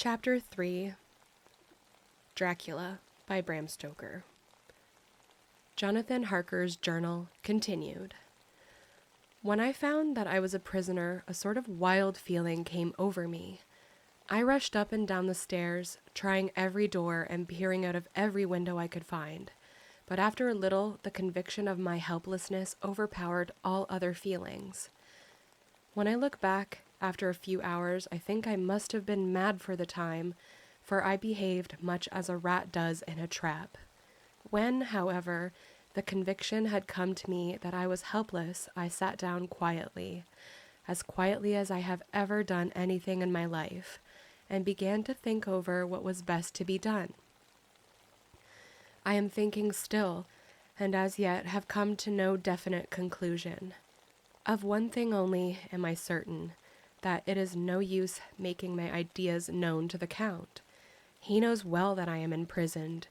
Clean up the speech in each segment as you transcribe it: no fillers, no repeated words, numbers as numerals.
Chapter 3 Dracula by Bram Stoker. Jonathan Harker's journal continued. When I found that I was a prisoner, a sort of wild feeling came over me. I rushed up and down the stairs, trying every door and peering out of every window I could find. But after a little, the conviction of my helplessness overpowered all other feelings. When I look back, after a few hours, I think I must have been mad for the time, for I behaved much as a rat does in a trap. When, however, the conviction had come to me that I was helpless, I sat down quietly as I have ever done anything in my life, and began to think over what was best to be done. I am thinking still, and as yet have come to no definite conclusion. Of one thing only am I certain, that it is no use making my ideas known to the Count. He knows well that I am imprisoned,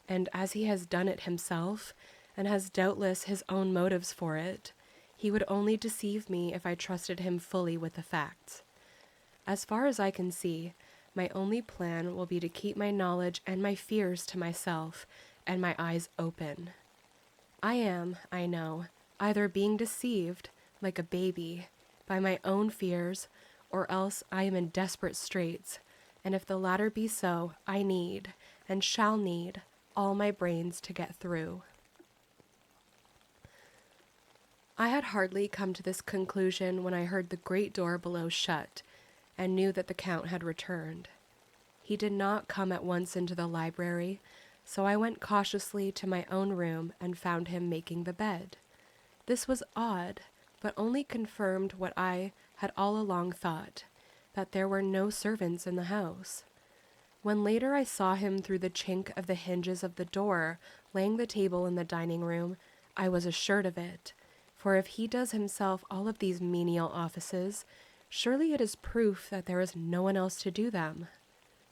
and as he has done it himself, and has doubtless his own motives for it, he would only deceive me if I trusted him fully with the facts. As far as I can see, my only plan will be to keep my knowledge and my fears to myself, and my eyes open. I am, I know, either being deceived, like a baby, by my own fears, or else I am in desperate straits, and if the latter be so, I need, and shall need, all my brains to get through. I had hardly come to this conclusion when I heard the great door below shut, and knew that the Count had returned. He did not come at once into the library, so I went cautiously to my own room and found him making the bed. This was odd, but only confirmed what I had all along thought, that there were no servants in the house. When later I saw him through the chink of the hinges of the door, laying the table in the dining room, I was assured of it, for if he does himself all of these menial offices, surely it is proof that there is no one else to do them.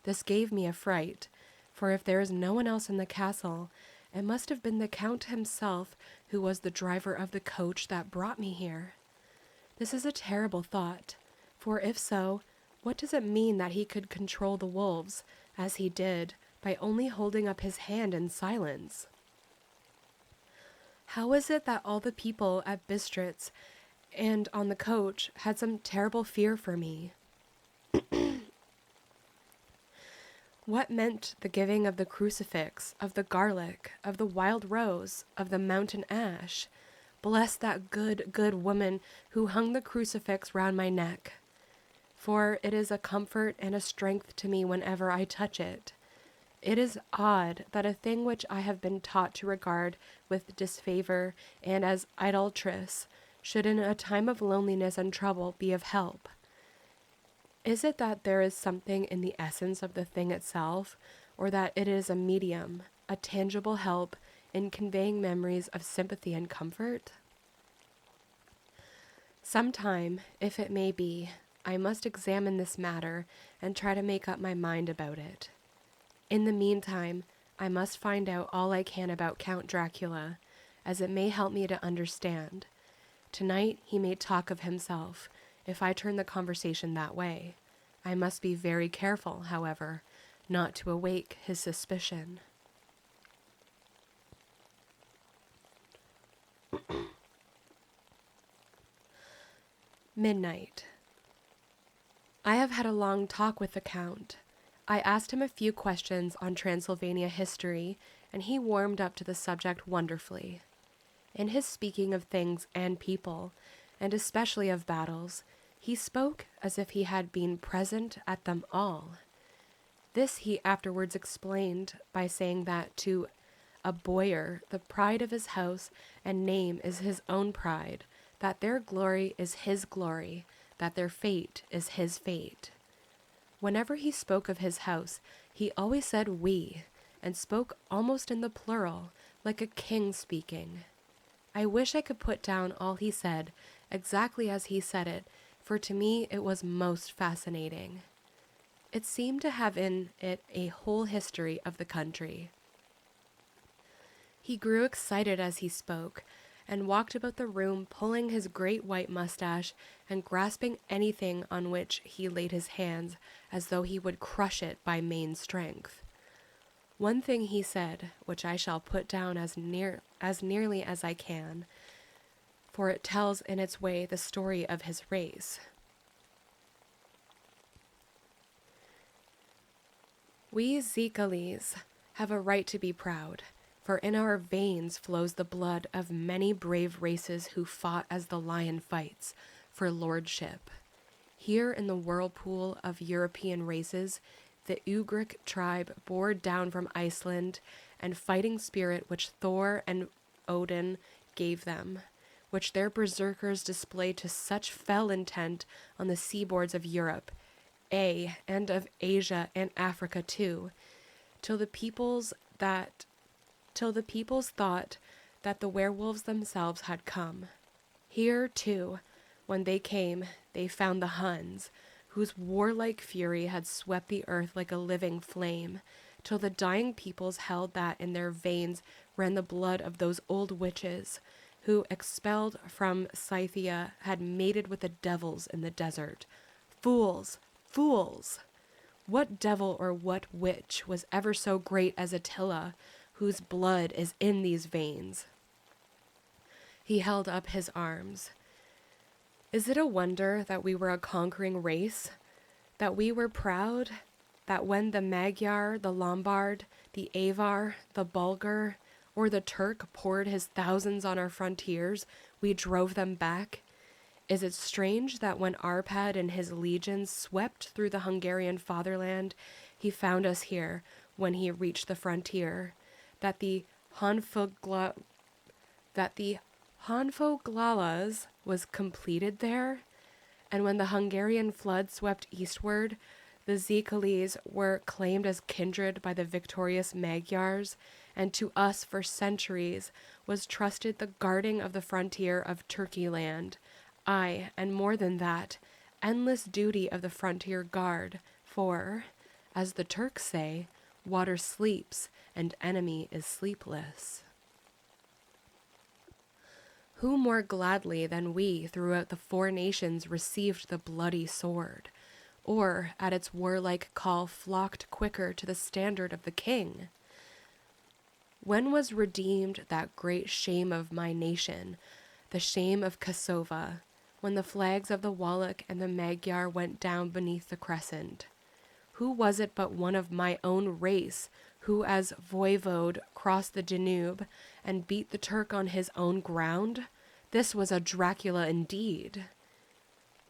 This gave me a fright, for if there is no one else in the castle, it must have been the Count himself who was the driver of the coach that brought me here. This is a terrible thought, for if so, what does it mean that he could control the wolves, as he did, by only holding up his hand in silence? How is it that all the people at Bistritz and on the coach had some terrible fear for me? What meant the giving of the crucifix, of the garlic, of the wild rose, of the mountain ash? Bless that good woman who hung the crucifix round my neck, for it is a comfort and a strength to me whenever I touch it. It is odd that a thing which I have been taught to regard with disfavor and as idolatrous should in a time of loneliness and trouble be of help. Is it that there is something in the essence of the thing itself, or that it is a medium, a tangible help in conveying memories of sympathy and comfort? Sometime, if it may be, I must examine this matter and try to make up my mind about it. In the meantime, I must find out all I can about Count Dracula, as it may help me to understand. Tonight he may talk of himself, if I turn the conversation that way. I must be very careful, however, not to awake his suspicion. Midnight. I have had a long talk with the Count. I asked him a few questions on Transylvania history, and he warmed up to the subject wonderfully. In his speaking of things and people, and especially of battles, he spoke as if he had been present at them all. This he afterwards explained by saying that to a boyar the pride of his house and name is his own pride, that their glory is his glory, that their fate is his fate. Whenever he spoke of his house, he always said we, and spoke almost in the plural, like a king speaking. I wish I could put down all he said, exactly as he said it, for to me it was most fascinating. It seemed to have in it a whole history of the country. He grew excited as he spoke, and walked about the room pulling his great white mustache and grasping anything on which he laid his hands as though he would crush it by main strength. One thing he said, which I shall put down as nearly as I can, for it tells in its way the story of his race. We Xoxo have a right to be proud, for in our veins flows the blood of many brave races who fought as the lion fights for lordship. Here in the whirlpool of European races, the Ugric tribe bore down from Iceland, and fighting spirit which Thor and Odin gave them, which their berserkers displayed to such fell intent on the seaboards of Europe, and of Asia and Africa too, till the peoples thought that the werewolves themselves had come. Here too, when they came, they found the Huns, whose warlike fury had swept the earth like a living flame, till the dying peoples held that in their veins ran the blood of those old witches, who, expelled from Scythia, had mated with the devils in the desert. Fools! Fools! What devil or what witch was ever so great as Attila, whose blood is in these veins? He held up his arms. Is it a wonder that we were a conquering race? That we were proud? That when the Magyar, the Lombard, the Avar, the Bulgar, or the Turk poured his thousands on our frontiers, we drove them back? Is it strange that when Arpad and his legions swept through the Hungarian fatherland, he found us here when he reached the frontier? That the Honfoglalas was completed there? And when the Hungarian flood swept eastward, the Xoxos were claimed as kindred by the victorious Magyars, and to us for centuries was trusted the guarding of the frontier of Turkey land. Aye, and more than that, endless duty of the frontier guard, for, as the Turks say, water sleeps and enemy is sleepless. Who more gladly than we throughout the 4 nations received the bloody sword, or at its warlike call flocked quicker to the standard of the king? When was redeemed that great shame of my nation, the shame of Kosova, when the flags of the Wallach and the Magyar went down beneath the crescent? Who was it but one of my own race who as voivode crossed the Danube and beat the Turk on his own ground? This was a Dracula indeed.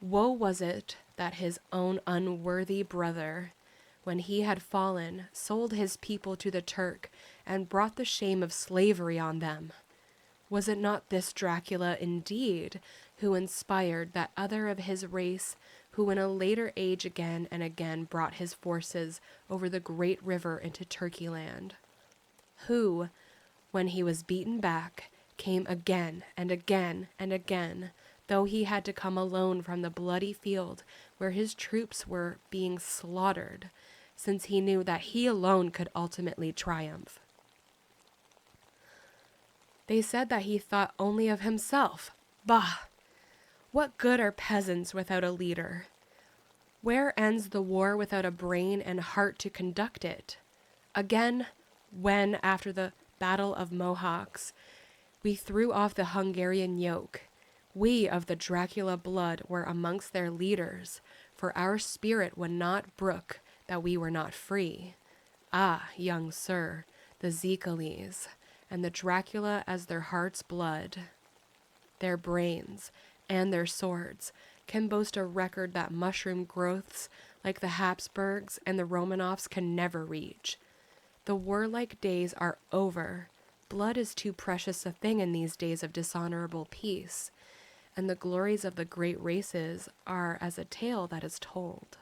Woe was it that his own unworthy brother, when he had fallen, sold his people to the Turk and brought the shame of slavery on them. Was it not this Dracula indeed who inspired that other of his race who in a later age again and again brought his forces over the great river into Turkey land? Who, when he was beaten back, came again and again and again, though he had to come alone from the bloody field where his troops were being slaughtered, since he knew that he alone could ultimately triumph. They said that he thought only of himself. Bah! What good are peasants without a leader? Where ends the war without a brain and heart to conduct it? Again, when, after the Battle of Mohawks, we threw off the Hungarian yoke, we of the Dracula blood were amongst their leaders, for our spirit would not brook that we were not free. Ah, young sir, the Xoxos, and the Dracula as their heart's blood, their brains, and their swords, can boast a record that mushroom growths like the Habsburgs and the Romanovs can never reach. The warlike days are over. Blood is too precious a thing in these days of dishonorable peace, and the glories of the great races are as a tale that is told.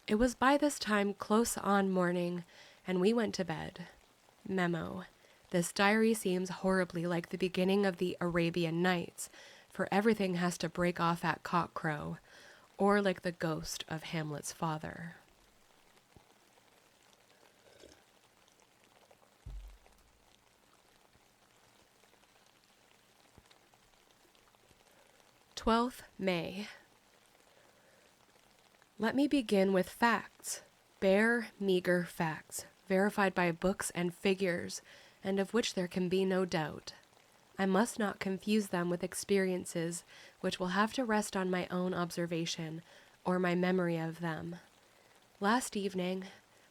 It was by this time close on morning, and we went to bed. Memo. This diary seems horribly like the beginning of the Arabian Nights, for everything has to break off at cockcrow, or like the ghost of Hamlet's father. 12th May. Let me begin with facts, bare, meager facts, verified by books and figures, and of which there can be no doubt. I must not confuse them with experiences which will have to rest on my own observation or my memory of them. Last evening,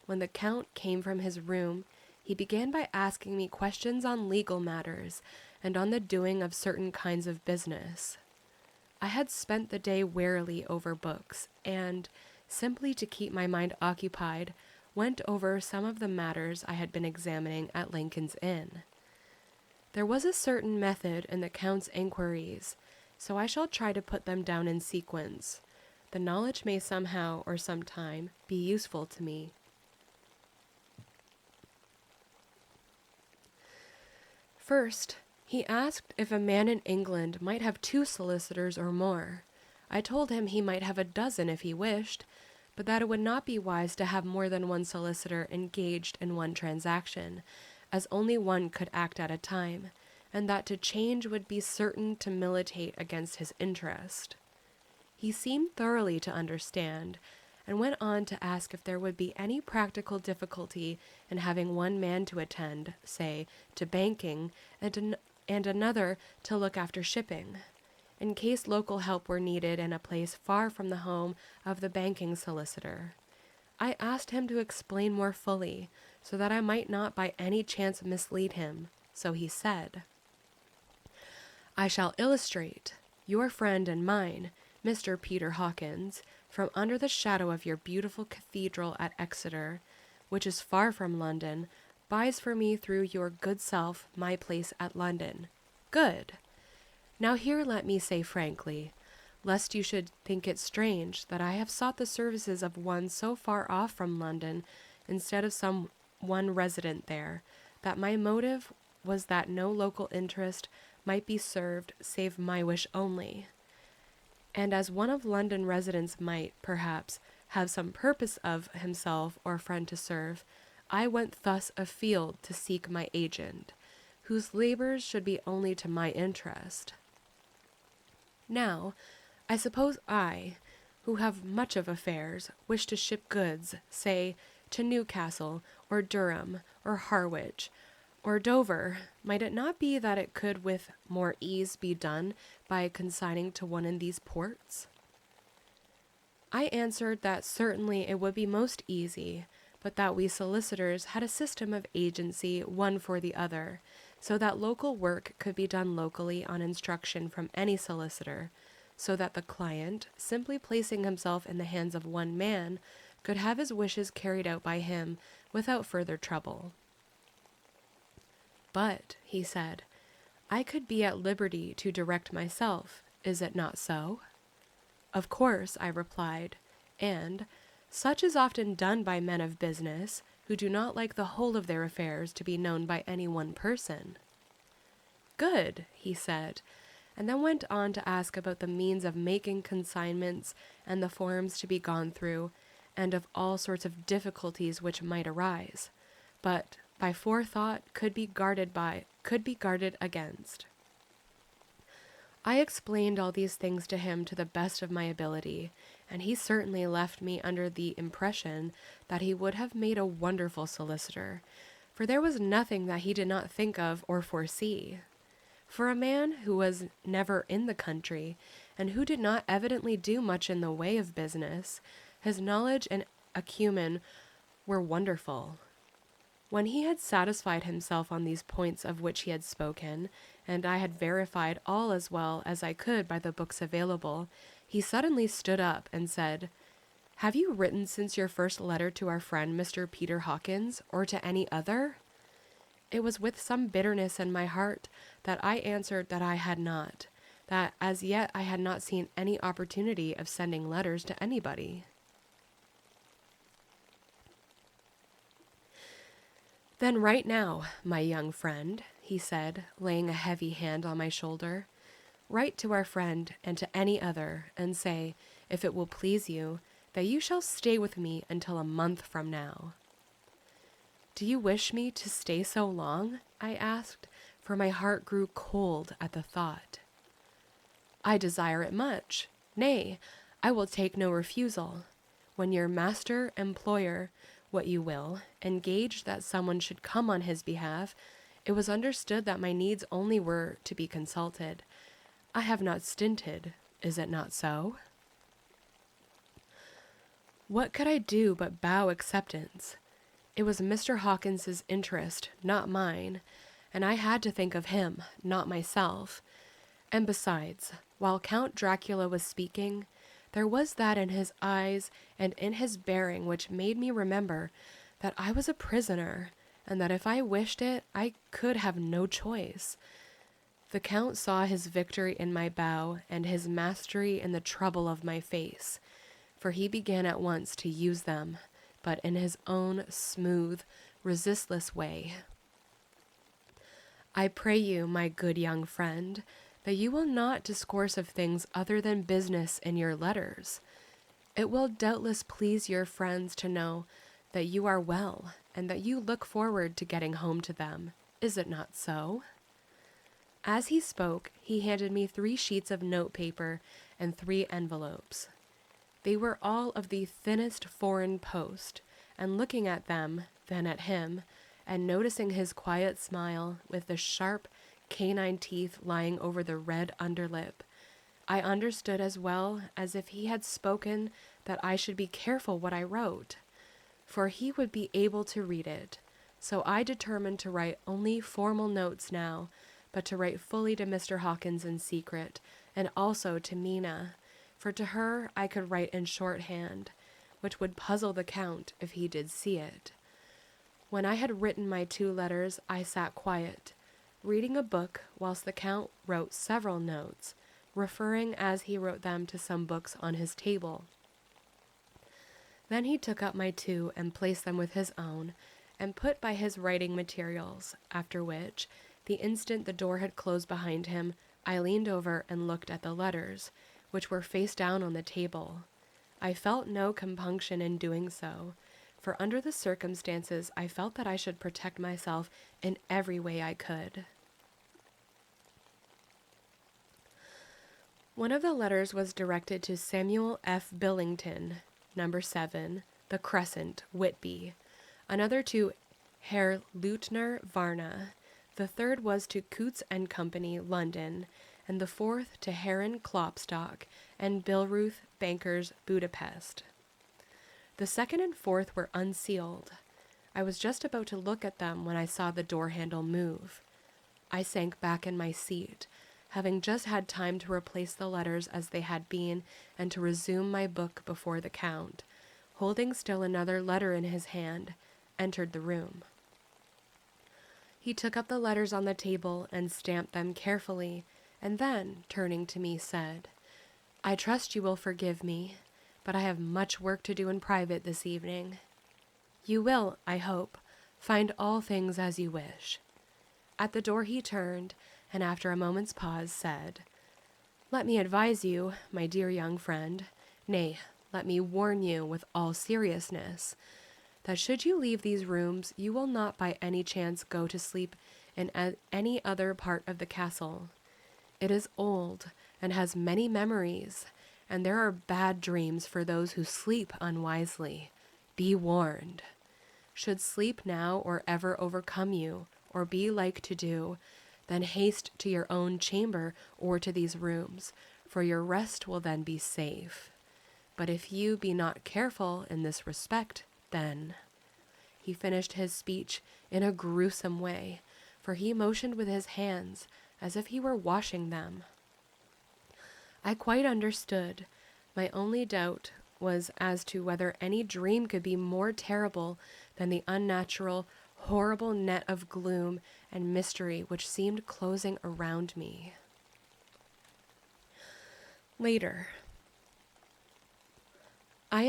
when the Count came from his room, he began by asking me questions on legal matters and on the doing of certain kinds of business. I had spent the day wearily over books, and, simply to keep my mind occupied, went over some of the matters I had been examining at Lincoln's Inn. There was a certain method in the Count's inquiries, so I shall try to put them down in sequence. The knowledge may somehow or sometime be useful to me. First, he asked if a man in England might have 2 solicitors or more. I told him he might have a dozen if he wished, but that it would not be wise to have more than one solicitor engaged in one transaction, as only one could act at a time, and that to change would be certain to militate against his interest. He seemed thoroughly to understand, and went on to ask if there would be any practical difficulty in having one man to attend, say, to banking, and another to look after shipping, in case local help were needed in a place far from the home of the banking solicitor. I asked him to explain more fully, so that I might not by any chance mislead him, so he said, "I shall illustrate. Your friend and mine, Mr. Peter Hawkins, from under the shadow of your beautiful cathedral at Exeter, which is far from London, buys for me through your good self my place at London. Good! Now here let me say frankly, lest you should think it strange that I have sought the services of one so far off from London instead of some one resident there, that my motive was that no local interest might be served save my wish only. And as one of London residents might, perhaps, have some purpose of himself or friend to serve, I went thus afield to seek my agent, whose labors should be only to my interest. Now, I suppose I, who have much of affairs, wish to ship goods, say, to Newcastle, or Durham, or Harwich, or Dover. Might it not be that it could with more ease be done by consigning to one in these ports? I answered that certainly it would be most easy, but that we solicitors had a system of agency one for the other, so that local work could be done locally on instruction from any solicitor, so that the client, simply placing himself in the hands of one man, could have his wishes carried out by him without further trouble. But, he said, I could be at liberty to direct myself, is it not so? Of course, I replied, and such is often done by men of business who do not like the whole of their affairs to be known by any one person. Good, he said, and then went on to ask about the means of making consignments and the forms to be gone through, and of all sorts of difficulties which might arise, but by forethought could be guarded against. I explained all these things to him to the best of my ability, and he certainly left me under the impression that he would have made a wonderful solicitor, for there was nothing that he did not think of or foresee. For a man who was never in the country, and who did not evidently do much in the way of business, his knowledge and acumen were wonderful. When he had satisfied himself on these points of which he had spoken, and I had verified all as well as I could by the books available, he suddenly stood up and said, "Have you written since your first letter to our friend Mr. Peter Hawkins, or to any other?" It was with some bitterness in my heart that I answered that I had not, that as yet I had not seen any opportunity of sending letters to anybody. "Then write now, my young friend," he said, laying a heavy hand on my shoulder. "Write to our friend and to any other, and say, if it will please you, that you shall stay with me until a month from now." "Do you wish me to stay so long?" I asked, for my heart grew cold at the thought. I desire it much. Nay, I will take no refusal. When your master, employer, what you will, engaged that someone should come on his behalf, it was understood that my needs only were to be consulted. I have not stinted, is it not so? What could I do but bow acceptance? It was Mr. Hawkins's interest, not mine, and I had to think of him, not myself. And besides, while Count Dracula was speaking, there was that in his eyes and in his bearing which made me remember that I was a prisoner, and that if I wished it, I could have no choice. The Count saw his victory in my bow and his mastery in the trouble of my face, for he began at once to use them, but in his own smooth, resistless way. I pray you, my good young friend, that you will not discourse of things other than business in your letters. It will doubtless please your friends to know that you are well, and that you look forward to getting home to them. Is it not so? As he spoke, he handed me 3 sheets of notepaper and 3 envelopes. They were all of the thinnest foreign post, and looking at them, then at him, and noticing his quiet smile with the sharp canine teeth lying over the red underlip, I understood as well as if he had spoken that I should be careful what I wrote, for he would be able to read it. So I determined to write only formal notes now, but to write fully to Mr. Hawkins in secret, and also to Mina, for to her I could write in shorthand, which would puzzle the Count if he did see it. When I had written my 2 letters, I sat quiet, reading a book whilst the Count wrote several notes, referring as he wrote them to some books on his table. Then he took up my 2 and placed them with his own, and put by his writing materials, after which, the instant the door had closed behind him, I leaned over and looked at the letters, which were face down on the table. I felt no compunction in doing so, for under the circumstances I felt that I should protect myself in every way I could. One of the letters was directed to Samuel F. Billington, number 7, The Crescent, Whitby. Another to Herr Leutner Varna. The third was to Coutts and Company, London, and the 4th to Herren Klopstock and Billruth, Bankers, Budapest. The 2nd and 4th were unsealed. I was just about to look at them when I saw the door handle move. I sank back in my seat, having just had time to replace the letters as they had been and to resume my book before the Count, holding still another letter in his hand, entered the room. He took up the letters on the table and stamped them carefully, and then, turning to me, said, "I trust you will forgive me, but I have much work to do in private this evening. You will, I hope, find all things as you wish." At the door he turned, and after a moment's pause said, "Let me advise you, my dear young friend, nay, let me warn you with all seriousness, that should you leave these rooms, you will not by any chance go to sleep in any other part of the castle. It is old, and has many memories, and there are bad dreams for those who sleep unwisely. Be warned. Should sleep now or ever overcome you, or be like to do, then haste to your own chamber or to these rooms, for your rest will then be safe. But if you be not careful in this respect, then—" He finished his speech in a gruesome way, for he motioned with his hands as if he were washing them. I quite understood. My only doubt was as to whether any dream could be more terrible than the unnatural, horrible net of gloom and mystery which seemed closing around me. Later. I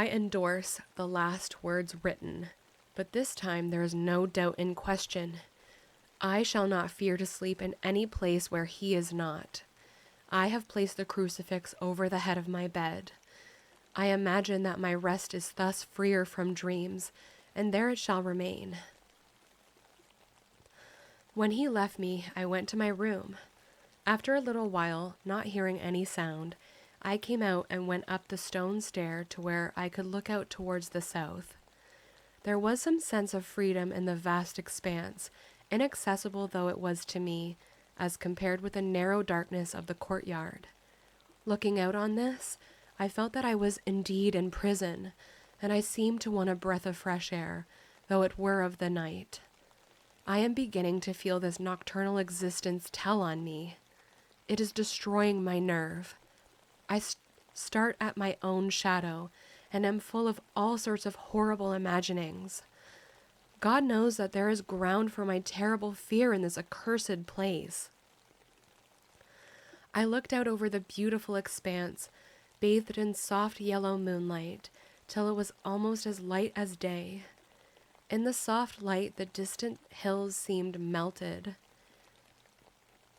endorse the last words written, but this time there is no doubt in question. I shall not fear to sleep in any place where he is not. I have placed the crucifix over the head of my bed. I imagine that my rest is thus freer from dreams, and there it shall remain. When he left me, I went to my room. After a little while, not hearing any sound, I came out and went up the stone stair to where I could look out towards the south. There was some sense of freedom in the vast expanse, inaccessible though it was to me, as compared with the narrow darkness of the courtyard. Looking out on this, I felt that I was indeed in prison, and I seemed to want a breath of fresh air, though it were of the night. I am beginning to feel this nocturnal existence tell on me. It is destroying my nerve. I start at my own shadow, and am full of all sorts of horrible imaginings. God knows that there is ground for my terrible fear in this accursed place. I looked out over the beautiful expanse, bathed in soft yellow moonlight, till it was almost as light as day. In the soft light, the distant hills seemed melted.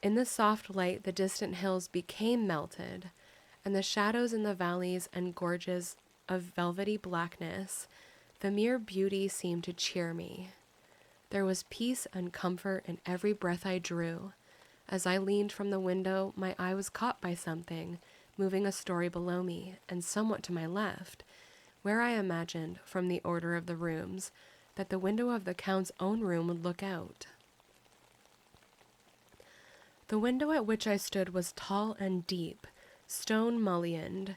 In the soft light, the distant hills became melted, and the shadows in the valleys and gorges of velvety blackness, the mere beauty seemed to cheer me. There was peace and comfort in every breath I drew. As I leaned from the window, my eye was caught by something, moving a story below me, and somewhat to my left, where I imagined, from the order of the rooms, that the window of the Count's own room would look out. The window at which I stood was tall and deep, stone-mullioned,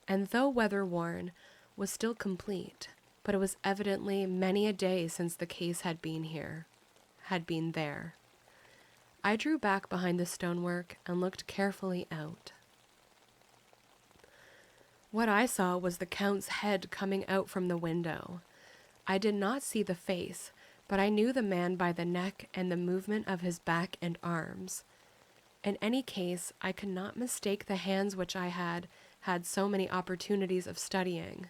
and though weather-worn, was still complete, but it was evidently many a day since the case had been there. I drew back behind the stonework and looked carefully out. What I saw was the Count's head coming out from the window. I did not see the face, but I knew the man by the neck and the movement of his back and arms. In any case, I could not mistake the hands which I had so many opportunities of studying.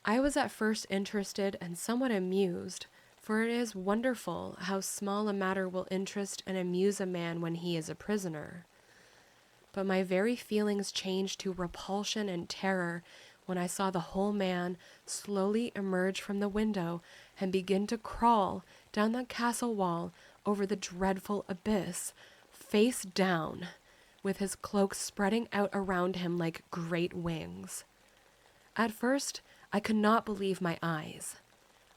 I was at first interested and somewhat amused, for it is wonderful how small a matter will interest and amuse a man when he is a prisoner. But my very feelings changed to repulsion and terror when I saw the whole man slowly emerge from the window and begin to crawl down the castle wall over the dreadful abyss, face down, with his cloak spreading out around him like great wings. At first, I could not believe my eyes.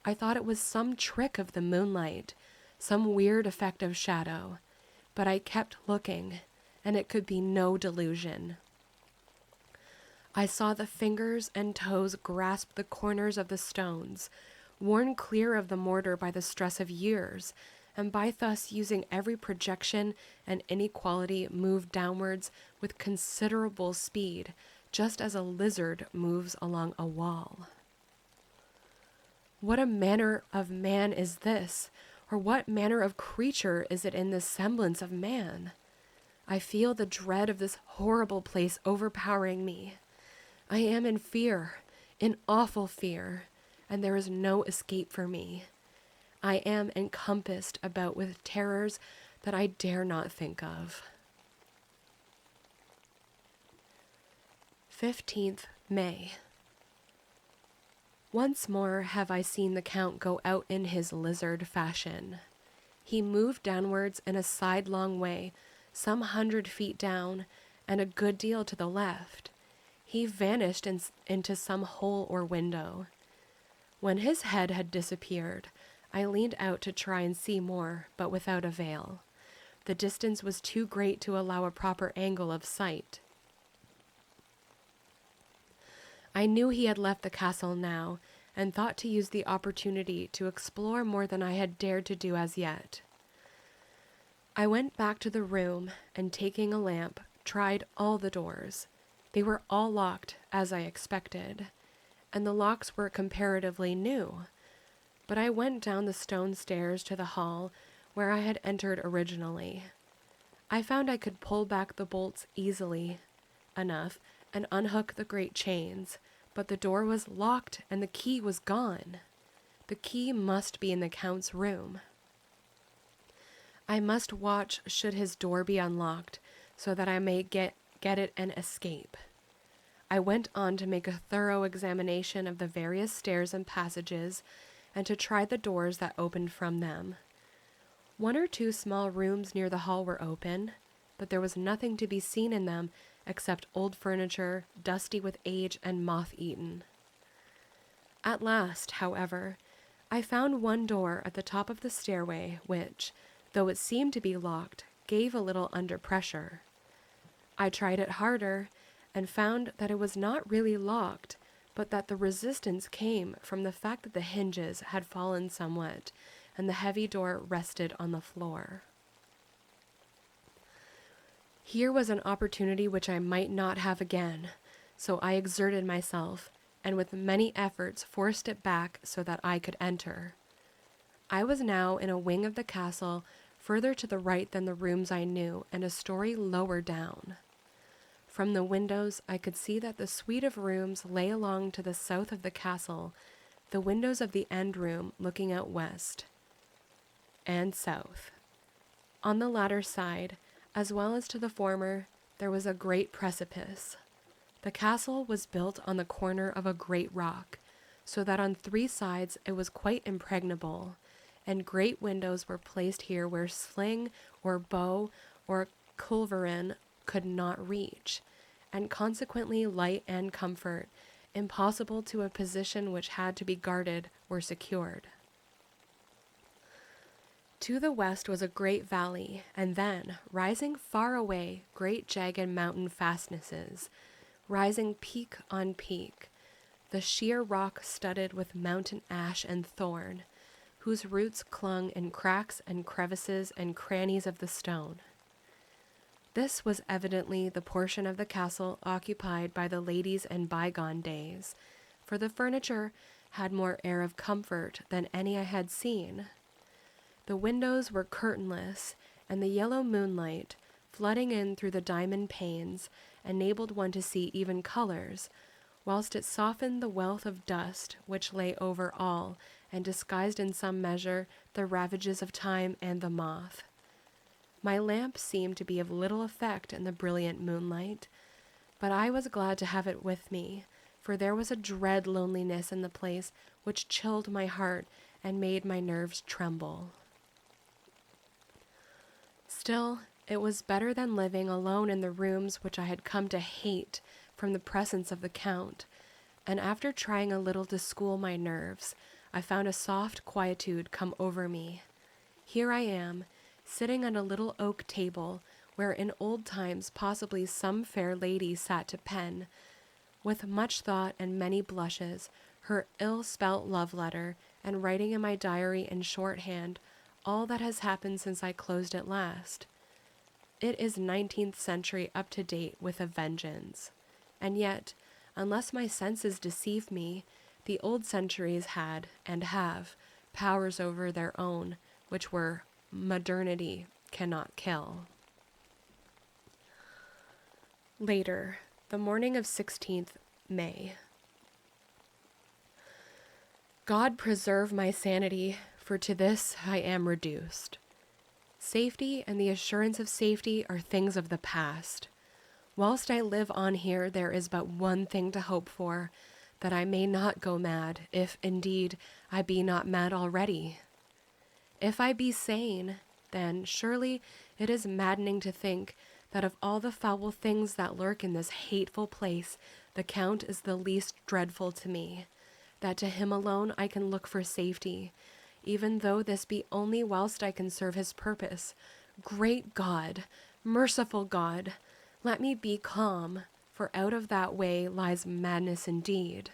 I thought it was some trick of the moonlight, some weird effect of shadow, but I kept looking, and it could be no delusion. I saw the fingers and toes grasp the corners of the stones, worn clear of the mortar by the stress of years, and by thus using every projection and inequality move downwards with considerable speed, just as a lizard moves along a wall. What a manner of man is this, or what manner of creature is it in the semblance of man? I feel the dread of this horrible place overpowering me. I am in fear, in awful fear, and there is no escape for me. I am encompassed about with terrors that I dare not think of. 15th May. Once more have I seen the Count go out in his lizard fashion. He moved downwards in a sidelong way, some 100 feet down, and a good deal to the left. He vanished into some hole or window. When his head had disappeared, I leaned out to try and see more, but without avail. The distance was too great to allow a proper angle of sight. I knew he had left the castle now, and thought to use the opportunity to explore more than I had dared to do as yet. I went back to the room, and taking a lamp, tried all the doors. They were all locked, as I expected, and the locks were comparatively new. But I went down the stone stairs to the hall where I had entered originally. I found I could pull back the bolts easily enough and unhook the great chains, but the door was locked and the key was gone. The key must be in the Count's room. I must watch should his door be unlocked, so that I may get it and escape. I went on to make a thorough examination of the various stairs and passages, and to try the doors that opened from them. 1 or 2 small rooms near the hall were open, but there was nothing to be seen in them except old furniture, dusty with age and moth-eaten. At last, however, I found one door at the top of the stairway which, though it seemed to be locked, gave a little under pressure. I tried it harder and found that it was not really locked, but that the resistance came from the fact that the hinges had fallen somewhat and the heavy door rested on the floor. Here was an opportunity which I might not have again, so I exerted myself, and with many efforts forced it back so that I could enter. I was now in a wing of the castle, further to the right than the rooms I knew, and a story lower down. From the windows I could see that the suite of rooms lay along to the south of the castle, the windows of the end room looking out west and south. On the latter side, as well as to the former, there was a great precipice. The castle was built on the corner of a great rock, so that on 3 sides it was quite impregnable, and great windows were placed here where sling or bow or culverin could not reach, and consequently light and comfort, impossible to a position which had to be guarded, were secured. To the west was a great valley, and then, rising far away, great jagged mountain fastnesses, rising peak on peak, the sheer rock studded with mountain ash and thorn, whose roots clung in cracks and crevices and crannies of the stone. This was evidently the portion of the castle occupied by the ladies in bygone days, for the furniture had more air of comfort than any I had seen. The windows were curtainless, and the yellow moonlight, flooding in through the diamond panes, enabled one to see even colors, whilst it softened the wealth of dust which lay over all and disguised in some measure the ravages of time and the moth. My lamp seemed to be of little effect in the brilliant moonlight, but I was glad to have it with me, for there was a dread loneliness in the place which chilled my heart and made my nerves tremble. Still, it was better than living alone in the rooms which I had come to hate from the presence of the Count, and after trying a little to school my nerves, I found a soft quietude come over me. Here I am, sitting at a little oak table, where in old times possibly some fair lady sat to pen, with much thought and many blushes, her ill-spelt love letter, and writing in my diary in shorthand all that has happened since I closed it last. It is 19th century up to date with a vengeance. And yet, unless my senses deceive me, the old centuries had, and have, powers over their own, which were modernity cannot kill. Later, the morning of 16th May. God preserve my sanity, for to this I am reduced. Safety and the assurance of safety are things of the past. Whilst I live on here, there is but one thing to hope for, that I may not go mad, if, indeed, I be not mad already. If I be sane, then, surely, it is maddening to think that of all the foul things that lurk in this hateful place, the Count is the least dreadful to me, that to him alone I can look for safety, even though this be only whilst I can serve his purpose. Great God, merciful God, let me be calm, for out of that way lies madness indeed.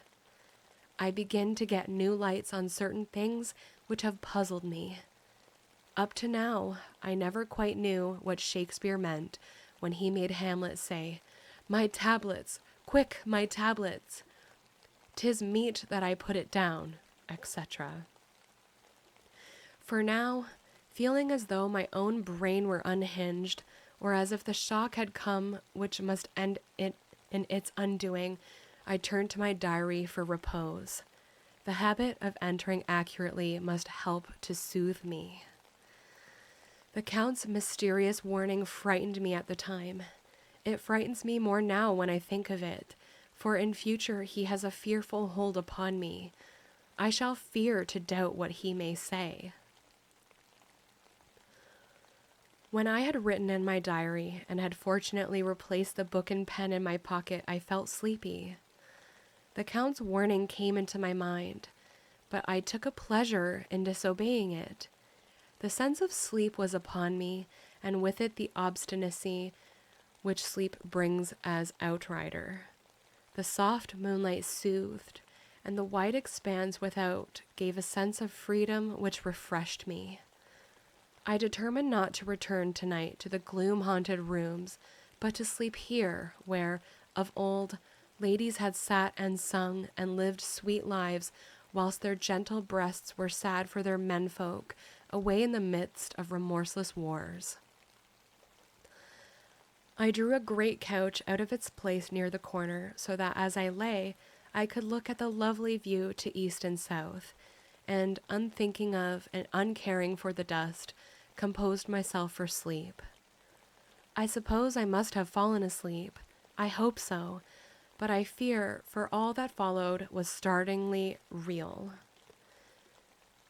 I begin to get new lights on certain things which have puzzled me. Up to now, I never quite knew what Shakespeare meant when he made Hamlet say, "My tablets, quick, my tablets! 'Tis meet that I put it down," etc. For now, feeling as though my own brain were unhinged, or as if the shock had come which must end it in its undoing, I turned to my diary for repose. The habit of entering accurately must help to soothe me. The Count's mysterious warning frightened me at the time. It frightens me more now when I think of it, for in future he has a fearful hold upon me. I shall fear to doubt what he may say. When I had written in my diary and had fortunately replaced the book and pen in my pocket, I felt sleepy. The Count's warning came into my mind, but I took a pleasure in disobeying it. The sense of sleep was upon me, and with it the obstinacy which sleep brings as outrider. The soft moonlight soothed, and the wide expanse without gave a sense of freedom which refreshed me. I determined not to return tonight to the gloom-haunted rooms, but to sleep here, where, of old, ladies had sat and sung and lived sweet lives, whilst their gentle breasts were sad for their menfolk, away in the midst of remorseless wars. I drew a great couch out of its place near the corner, so that as I lay, I could look at the lovely view to east and south, and, unthinking of and uncaring for the dust, composed myself for sleep. I suppose I must have fallen asleep. I hope so, but I fear, for all that followed was startlingly real.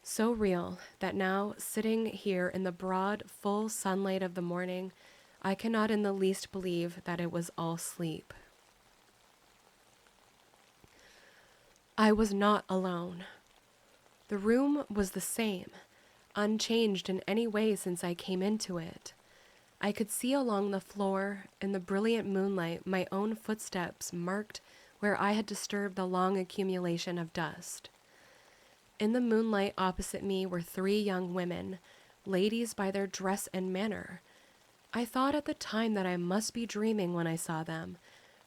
So real that now, sitting here in the broad, full sunlight of the morning, I cannot in the least believe that it was all sleep. I was not alone. The room was the same, unchanged in any way since I came into it. I could see along the floor, in the brilliant moonlight, my own footsteps marked where I had disturbed the long accumulation of dust. In the moonlight opposite me were 3 young women, ladies by their dress and manner. I thought at the time that I must be dreaming when I saw them,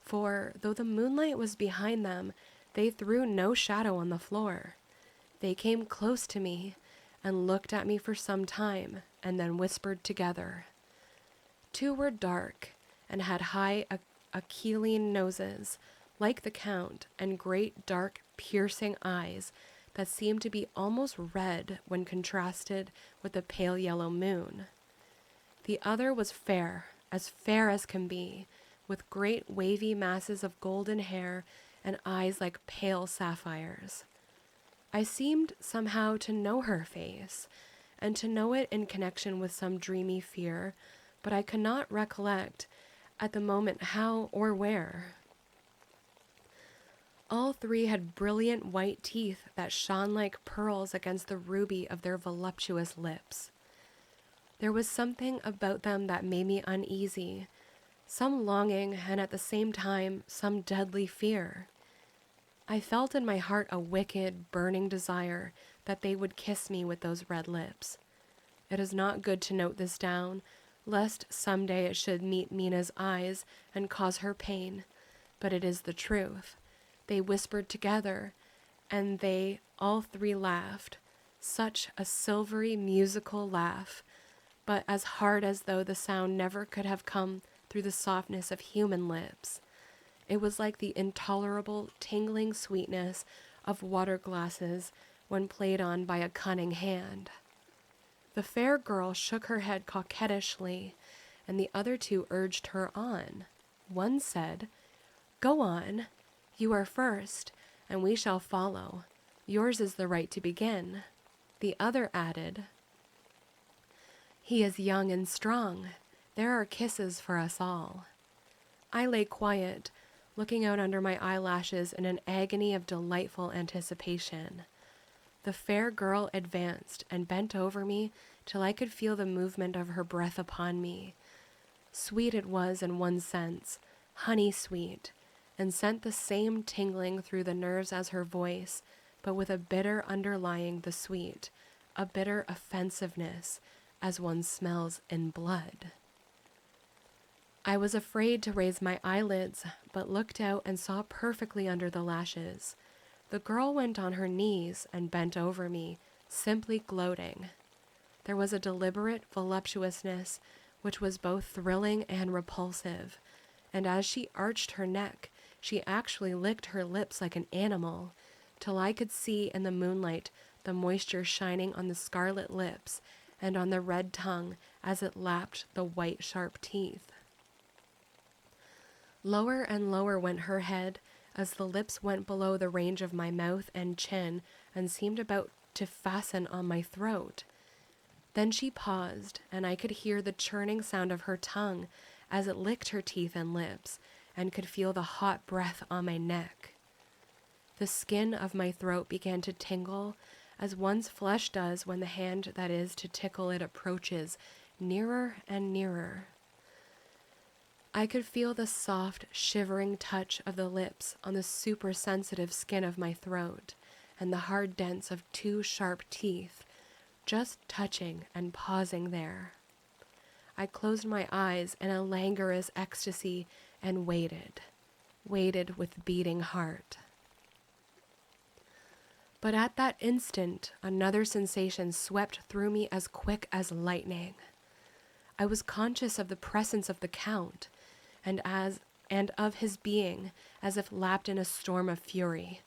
for, though the moonlight was behind them, they threw no shadow on the floor. They came close to me, and looked at me for some time, and then whispered together. 2 were dark, and had high aquiline noses, like the Count, and great dark piercing eyes that seemed to be almost red when contrasted with the pale yellow moon. The other was fair as can be, with great wavy masses of golden hair and eyes like pale sapphires. I seemed somehow to know her face, and to know it in connection with some dreamy fear, but I could not recollect at the moment how or where. All 3 had brilliant white teeth that shone like pearls against the ruby of their voluptuous lips. There was something about them that made me uneasy, some longing and at the same time some deadly fear. I felt in my heart a wicked, burning desire that they would kiss me with those red lips. It is not good to note this down, lest some day it should meet Mina's eyes and cause her pain, but it is the truth. They whispered together, and they all 3 laughed, such a silvery, musical laugh, but as hard as though the sound never could have come through the softness of human lips. It was like the intolerable, tingling sweetness of water glasses when played on by a cunning hand. The fair girl shook her head coquettishly, and the other 2 urged her on. One said, "Go on. You are first, and we shall follow. Yours is the right to begin." The other added, "He is young and strong. There are kisses for us all." I lay quiet, looking out under my eyelashes in an agony of delightful anticipation. The fair girl advanced and bent over me till I could feel the movement of her breath upon me. Sweet it was in one sense, honey sweet, and sent the same tingling through the nerves as her voice, but with a bitter underlying the sweet, a bitter offensiveness, as one smells in blood. I was afraid to raise my eyelids, but looked out and saw perfectly under the lashes. The girl went on her knees and bent over me, simply gloating. There was a deliberate voluptuousness which was both thrilling and repulsive, and as she arched her neck, she actually licked her lips like an animal, till I could see in the moonlight the moisture shining on the scarlet lips and on the red tongue as it lapped the white sharp teeth. Lower and lower went her head, as the lips went below the range of my mouth and chin and seemed about to fasten on my throat. Then she paused, and I could hear the churning sound of her tongue as it licked her teeth and lips, and could feel the hot breath on my neck. The skin of my throat began to tingle, as one's flesh does when the hand that is to tickle it approaches nearer and nearer. I could feel the soft, shivering touch of the lips on the super-sensitive skin of my throat, and the hard dents of two sharp teeth, just touching and pausing there. I closed my eyes in a languorous ecstasy and waited with beating heart. But at that instant, another sensation swept through me as quick as lightning. I was conscious of the presence of the Count, and of his being, as if lapped in a storm of fury.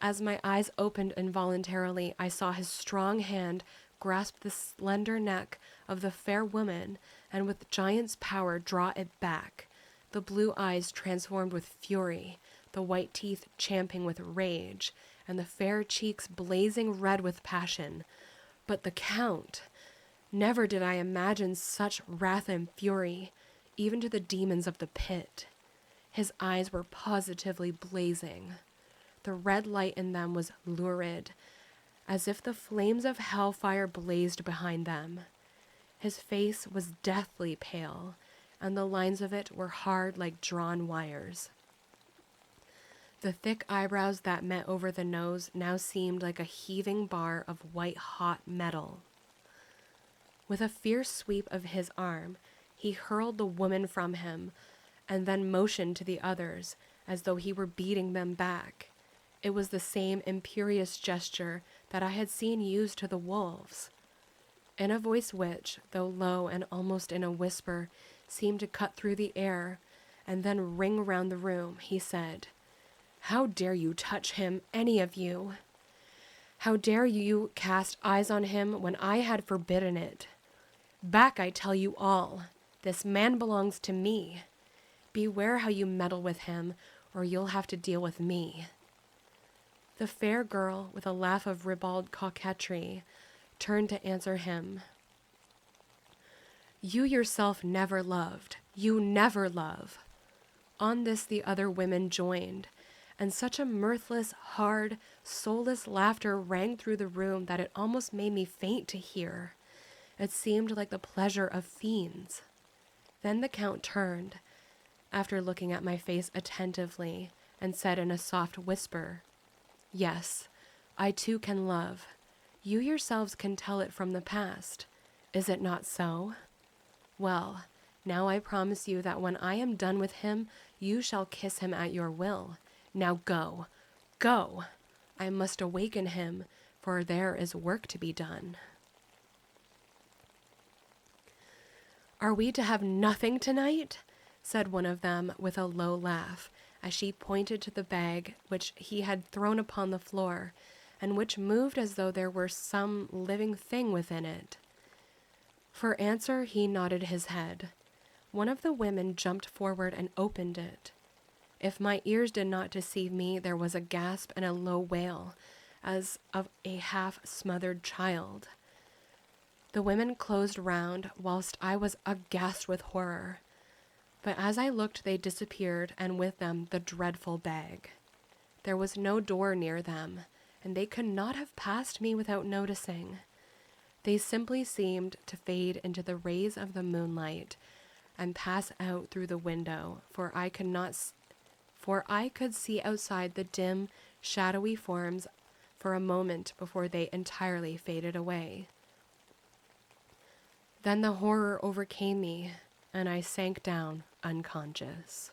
As my eyes opened involuntarily, I saw his strong hand grasp the slender neck of the fair woman and with giant's power draw it back, the blue eyes transformed with fury, the white teeth champing with rage, and the fair cheeks blazing red with passion. But the Count! Never did I imagine such wrath and fury, even to the demons of the pit. His eyes were positively blazing. The red light in them was lurid, as if the flames of hellfire blazed behind them. His face was deathly pale, and the lines of it were hard like drawn wires. The thick eyebrows that met over the nose now seemed like a heaving bar of white-hot metal. With a fierce sweep of his arm, he hurled the woman from him, and then motioned to the others, as though he were beating them back. It was the same imperious gesture that I had seen used to the wolves. In a voice which, though low and almost in a whisper, seemed to cut through the air, and then ring round the room, he said, "How dare you touch him, any of you? How dare you cast eyes on him when I had forbidden it? Back, I tell you all. This man belongs to me. Beware how you meddle with him, or you'll have to deal with me." The fair girl, with a laugh of ribald coquetry, turned to answer him. "You yourself never loved. You never love." On this the other women joined, and such a mirthless, hard, soulless laughter rang through the room that it almost made me faint to hear. It seemed like the pleasure of fiends. Then the Count turned, after looking at my face attentively, and said in a soft whisper, "Yes, I too can love. You yourselves can tell it from the past. Is it not so? Well, now I promise you that when I am done with him, you shall kiss him at your will. Now go, go! I must awaken him, for there is work to be done." "Are we to have nothing tonight?" said one of them with a low laugh, as she pointed to the bag which he had thrown upon the floor, and which moved as though there were some living thing within it. For answer he nodded his head. One of the women jumped forward and opened it. If my ears did not deceive me, there was a gasp and a low wail, as of a half-smothered child. The women closed round, whilst I was aghast with horror. But as I looked, they disappeared, and with them the dreadful bag. There was no door near them, and they could not have passed me without noticing. They simply seemed to fade into the rays of the moonlight and pass out through the window, for I could see outside the dim, shadowy forms for a moment before they entirely faded away. Then the horror overcame me, and I sank down unconscious.